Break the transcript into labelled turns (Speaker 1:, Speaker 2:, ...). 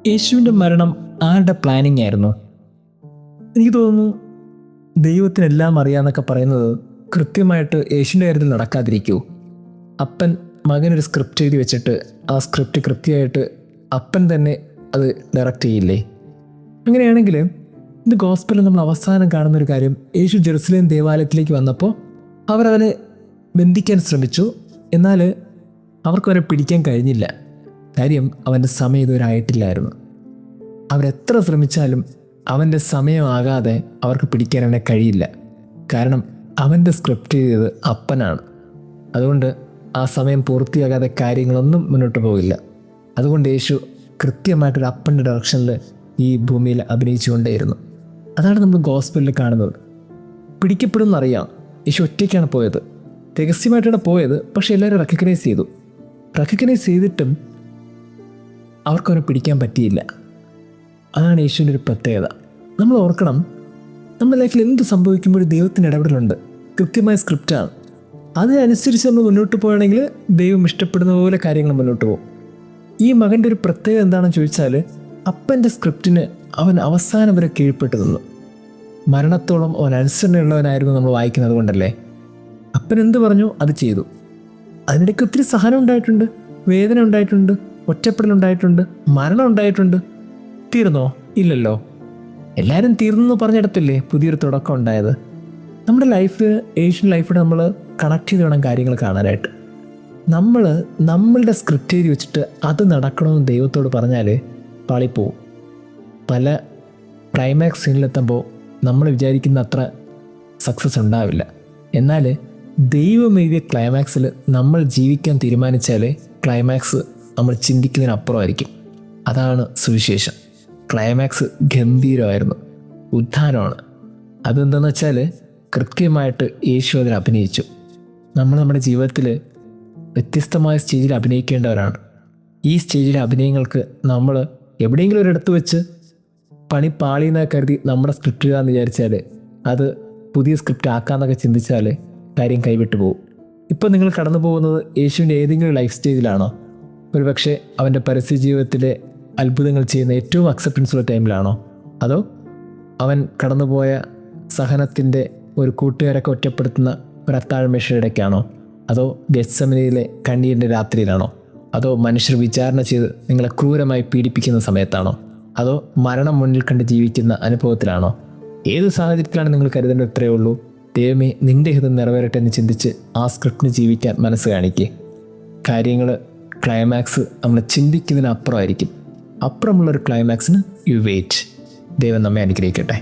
Speaker 1: യേശുവിൻ്റെ മരണം ആരുടെ പ്ലാനിങ് ആയിരുന്നു? എനിക്ക് തോന്നുന്നു ദൈവത്തിനെല്ലാം അറിയാമെന്നൊക്കെ പറയുന്നത് കൃത്യമായിട്ട് യേശുവിൻ്റെ കാര്യത്തിൽ നടക്കാതിരിക്കൂ. അപ്പൻ മകനൊരു സ്ക്രിപ്റ്റ് എഴുതി വെച്ചിട്ട് ആ സ്ക്രിപ്റ്റ് കൃത്യമായിട്ട് അപ്പൻ തന്നെ അത് ഡയറക്റ്റ് ചെയ്യില്ലേ? അങ്ങനെയാണെങ്കിൽ ഇത് ഗോസ്പലിൽ നമ്മൾ അവസാനം കാണുന്നൊരു കാര്യം, യേശു ജെറുസലേം ദേവാലയത്തിലേക്ക് വന്നപ്പോൾ അവരവനെ ബന്ധിക്കാൻ ശ്രമിച്ചു. എന്നാൽ അവർക്കവനെ പിടിക്കാൻ കഴിഞ്ഞില്ല. കാര്യം അവൻ്റെ സമയം ഇതുവരെ ആയിട്ടില്ലായിരുന്നു. അവരെത്ര ശ്രമിച്ചാലും അവൻ്റെ സമയമാകാതെ അവർക്ക് പിടിക്കാൻ അവനെ കഴിയില്ല. കാരണം അവൻ്റെ സ്ക്രിപ്റ്റ് ചെയ്തത് അപ്പനാണ്. അതുകൊണ്ട് ആ സമയം പൂർത്തിയാകാതെ കാര്യങ്ങളൊന്നും മുന്നോട്ട് പോകില്ല. അതുകൊണ്ട് യേശു കൃത്യമായിട്ടൊരു അപ്പൻ്റെ ഡയറക്ഷനിൽ ഈ ഭൂമിയിൽ അഭിനയിച്ചുകൊണ്ടേയിരുന്നു. അതാണ് നമ്മൾ ഗോസ്പലിൽ കാണുന്നത്. പിടിക്കപ്പെടുമെന്നറിയാം. യേശു ഒറ്റയ്ക്കാണ് പോയത്, രഹസ്യമായിട്ടാണ് പോയത്. പക്ഷെ എല്ലാവരും റെക്കഗ്നൈസ് ചെയ്തിട്ടും അവർക്കവനെ പിടിക്കാൻ പറ്റിയില്ല. അതാണ് യേശുവിൻ്റെ ഒരു പ്രത്യേകത. നമ്മൾ ഓർക്കണം, നമ്മുടെ ലൈഫിൽ എന്ത് സംഭവിക്കുമ്പോഴും ദൈവത്തിൻ്റെ ഇടപെടലുണ്ട്. കൃത്യമായ സ്ക്രിപ്റ്റാണ്. അതിനനുസരിച്ച് നമ്മൾ മുന്നോട്ട് പോവുകയാണെങ്കിൽ ദൈവം ഇഷ്ടപ്പെടുന്ന പോലെ കാര്യങ്ങൾ മുന്നോട്ട് പോകും. ഈ മകൻ്റെ ഒരു പ്രത്യേകത എന്താണെന്ന് ചോദിച്ചാൽ, അപ്പൻ്റെ സ്ക്രിപ്റ്റിന് അവൻ അവസാനം വരെ കീഴ്പ്പെട്ട് നിന്നു. മരണത്തോളം അവൻ അനുസരണയുള്ളവനായിരുന്നു നമ്മൾ വായിക്കുന്നത് കൊണ്ടല്ലേ. അപ്പൻ എന്ത് പറഞ്ഞു അത് ചെയ്തു. അതിനിടയ്ക്ക് ഒത്തിരി സഹനം ഉണ്ടായിട്ടുണ്ട്, വേദന ഉണ്ടായിട്ടുണ്ട്, ഒറ്റപ്പെടലുണ്ടായിട്ടുണ്ട്, മരണം ഉണ്ടായിട്ടുണ്ട്. തീർന്നോ? ഇല്ലല്ലോ. എല്ലാവരും തീർന്നു പറഞ്ഞിടത്തില്ലേ പുതിയൊരു തുടക്കം ഉണ്ടായത്. നമ്മുടെ ലൈഫ്, ഏഷ്യൻ ലൈഫിൽ നമ്മൾ കണക്ട് ചെയ്ത് വേണം കാര്യങ്ങൾ കാണാനായിട്ട്. നമ്മൾ നമ്മളുടെ സ്ക്രിപ്റ്റ് എഴുതി വെച്ചിട്ട് അത് നടക്കണമെന്ന് ദൈവത്തോട് പറഞ്ഞാൽ പാളിപ്പോവും. പല ക്ലൈമാക്സ് സീനിലെത്തുമ്പോൾ നമ്മൾ വിചാരിക്കുന്ന അത്ര സക്സസ് ഉണ്ടാവില്ല. എന്നാൽ ദൈവം എഴുതിയ ക്ലൈമാക്സിൽ നമ്മൾ ജീവിക്കാൻ തീരുമാനിച്ചാൽ ക്ലൈമാക്സ് നമ്മൾ ചിന്തിക്കുന്നതിനപ്പുറമായിരിക്കും. അതാണ് സുവിശേഷം. ക്ലൈമാക്സ് ഗംഭീരമായിരുന്നു, ഉത്ഥാനമാണ്. അതെന്താണെന്ന് വെച്ചാൽ കൃത്യമായിട്ട് യേശു അതിൽ അഭിനയിച്ചു. നമ്മൾ നമ്മുടെ ജീവിതത്തിൽ വ്യത്യസ്തമായ സ്റ്റേജിൽ അഭിനയിക്കേണ്ടവരാണ്. ഈ സ്റ്റേജിലെ അഭിനയങ്ങൾക്ക് നമ്മൾ എവിടെയെങ്കിലും ഒരിടത്ത് വെച്ച് പണി പാളിയെന്നൊക്കെ കരുതി നമ്മുടെ സ്ക്രിപ്റ്റ് ഇതാന്ന് വിചാരിച്ചാൽ, അത് പുതിയ സ്ക്രിപ്റ്റ് ആക്കാമെന്നൊക്കെ ചിന്തിച്ചാൽ കാര്യം കൈവിട്ടു പോകും. ഇപ്പോൾ നിങ്ങൾ കടന്നു പോകുന്നത് യേശുവിൻ്റെ ഏതെങ്കിലും ലൈഫ് സ്റ്റേജിലാണോ? ഒരുപക്ഷെ അവൻ്റെ പരസ്യ ജീവിതത്തിലെ അത്ഭുതങ്ങൾ ചെയ്യുന്ന ഏറ്റവും അക്സെപ്റ്റൻസ് ഉള്ള ടൈമിലാണോ? അതോ അവൻ കടന്നുപോയ സഹനത്തിൻ്റെ ഒരു കൂട്ടുകാരൊക്കെ ഒറ്റപ്പെടുത്തുന്ന ഒരു അത്താഴമേശയുടെ ഇടയ്ക്കാണോ? അതോ ഗെത്സമനിയിലെ കണ്ണീരിൻ്റെ രാത്രിയിലാണോ? അതോ മനുഷ്യർ വിചാരണ ചെയ്ത് നിങ്ങളെ ക്രൂരമായി പീഡിപ്പിക്കുന്ന സമയത്താണോ? അതോ മരണം മുന്നിൽ കണ്ട് ജീവിക്കുന്ന അനുഭവത്തിലാണോ? ഏത് സാഹചര്യത്തിലാണ് നിങ്ങൾ കരുതേണ്ടത്? ഇത്രയേ ഉള്ളൂ. ദൈവമേ, നിൻ്റെ ഹിതം നിറവേറട്ടെ എന്ന് ചിന്തിച്ച് ആ സ്ക്രിപ്റ്റിന് ജീവിക്കാൻ മനസ്സ് കാണിക്കുക. കാര്യങ്ങൾ ക്ലൈമാക്സ് നമ്മൾ ചിന്തിക്കുന്നതിനപ്പുറമായിരിക്കും. അപ്പുറമുള്ളൊരു ക്ലൈമാക്സിന് യു വെയിറ്റ്. ദൈവം നമ്മെ അനുഗ്രഹിക്കട്ടെ.